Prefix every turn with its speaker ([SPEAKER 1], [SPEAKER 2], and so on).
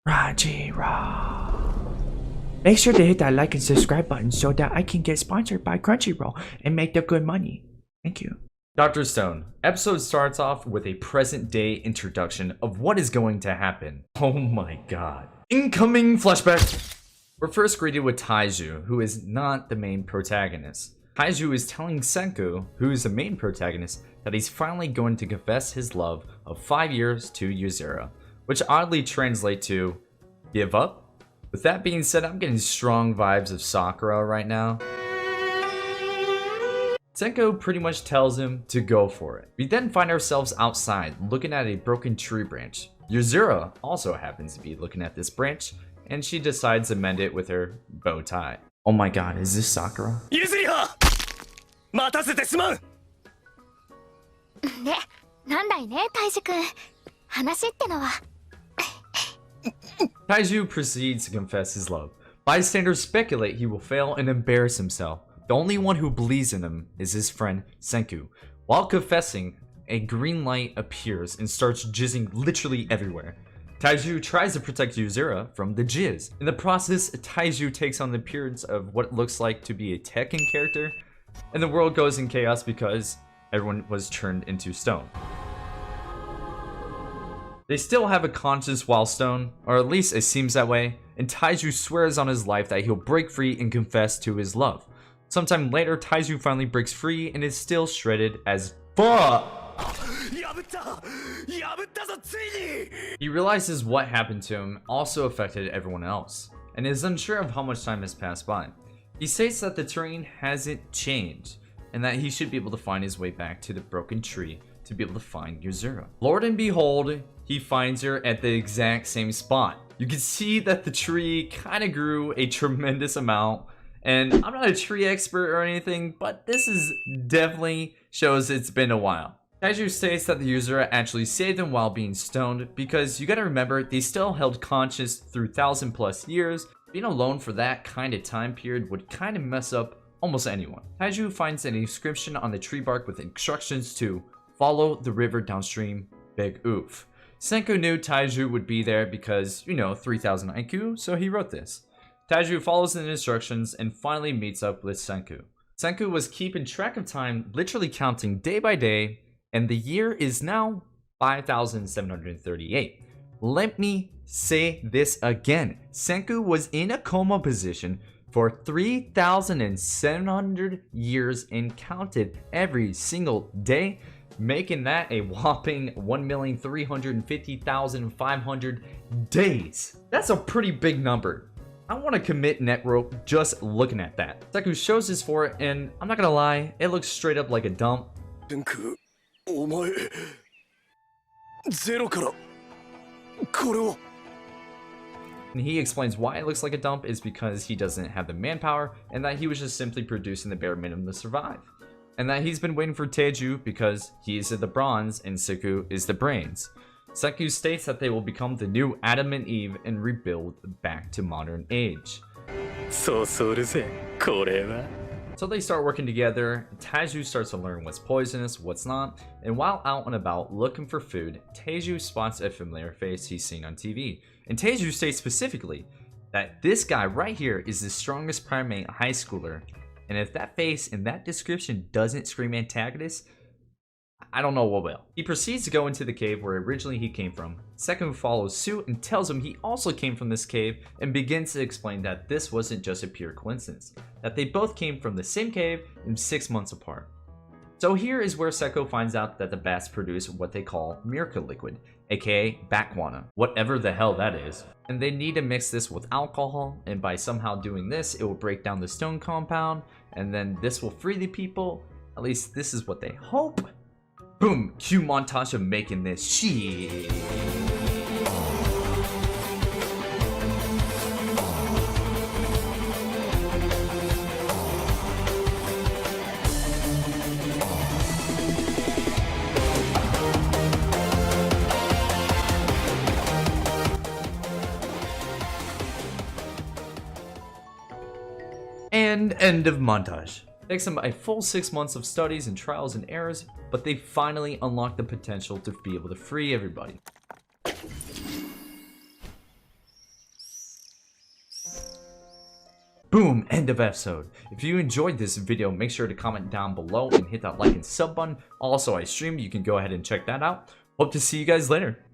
[SPEAKER 1] Crunchyroll. Make sure to hit that like and subscribe button so that I can get sponsored by Crunchyroll and make the good money. Thank you.
[SPEAKER 2] Dr. Stone. Episode starts off with a present day introduction of what is going to happen. Oh my god. Incoming flashback! We're first greeted with Taiju, who is not the main protagonist. Taiju is telling Senku, who is the main protagonist, that he's finally going to confess his love of 5 years to Yuzuru, which oddly translates to give up? With that being said, I'm getting strong vibes of Sakura right now. Senku pretty much tells him to go for it. We then find ourselves outside, looking at a broken tree branch. Yuzuru also happens to be looking at this branch, and she decides to mend it with her bow tie. Oh my god, is this Sakura? Yuzuru! Taiju proceeds to confess his love. Bystanders speculate he will fail and embarrass himself. The only one who believes in him is his friend Senku. While confessing, a green light appears and starts jizzing literally everywhere. Taiju tries to protect Yuzuru from the jizz. In the process, Taiju takes on the appearance of what looks like to be a Tekken character, and the world goes in chaos because everyone was turned into stone. They still have a conscience while stone, or at least it seems that way, and Taiju swears on his life that he'll break free and confess to his love. Sometime later, Taiju finally breaks free and is still shredded as fuck. He realizes what happened to him also affected everyone else, and is unsure of how much time has passed by. He states that the terrain hasn't changed, and that he should be able to find his way back to the broken tree to be able to find Yuzuru. Lord and behold, he finds her at the exact same spot. You can see that the tree kind of grew a tremendous amount, and I'm not a tree expert or anything, but this is definitely shows it's been a while. Taiju states that the Yuzuru actually saved them while being stoned, because you gotta remember, they still held conscious through 1,000+ years. Being alone for that kind of time period would kind of mess up almost anyone. Taiju finds an inscription on the tree bark with instructions to follow the river downstream, big oof. Senku knew Taiju would be there because, 3000 IQ, so he wrote this. Taiju follows the instructions and finally meets up with Senku. Senku was keeping track of time, literally counting day by day, and the year is now 5,738. Let me say this again. Senku was in a coma position for 3,700 years and counted every single day, making that a whopping 1,350,500 days. That's a pretty big number. I want to commit net rope just looking at that. Senku shows his for it, and I'm not gonna lie, it looks straight up like a dump. And he explains why it looks like a dump is because he doesn't have the manpower, and that he was just simply producing the bare minimum to survive. And that he's been waiting for Taiju because he is the bronze and Senku is the brains. Senku states that they will become the new Adam and Eve and rebuild back to modern age. So they start working together. Taiju starts to learn what's poisonous, what's not, and while out and about looking for food, Taiju spots a familiar face he's seen on TV. And Taiju states specifically that this guy right here is the strongest primate high schooler, and if that face in that description doesn't scream antagonist, I don't know what will. He proceeds to go into the cave where originally he came from. Senku follows suit and tells him he also came from this cave, and begins to explain that this wasn't just a pure coincidence, that they both came from the same cave and 6 months apart. So here is where Senku finds out that the bats produce what they call miracle liquid, aka Bakwana, whatever the hell that is. And they need to mix this with alcohol, and by somehow doing this, it will break down the stone compound, and then this will free the people. At least this is what they hope. Boom, cue montage of making this shit. And end of montage. Takes them a full 6 months of studies and trials and errors, but they finally unlock the potential to be able to free everybody. Boom, end of episode. If you enjoyed this video, make sure to comment down below and hit that like and sub button. Also, I stream, you can go ahead and check that out. Hope to see you guys later.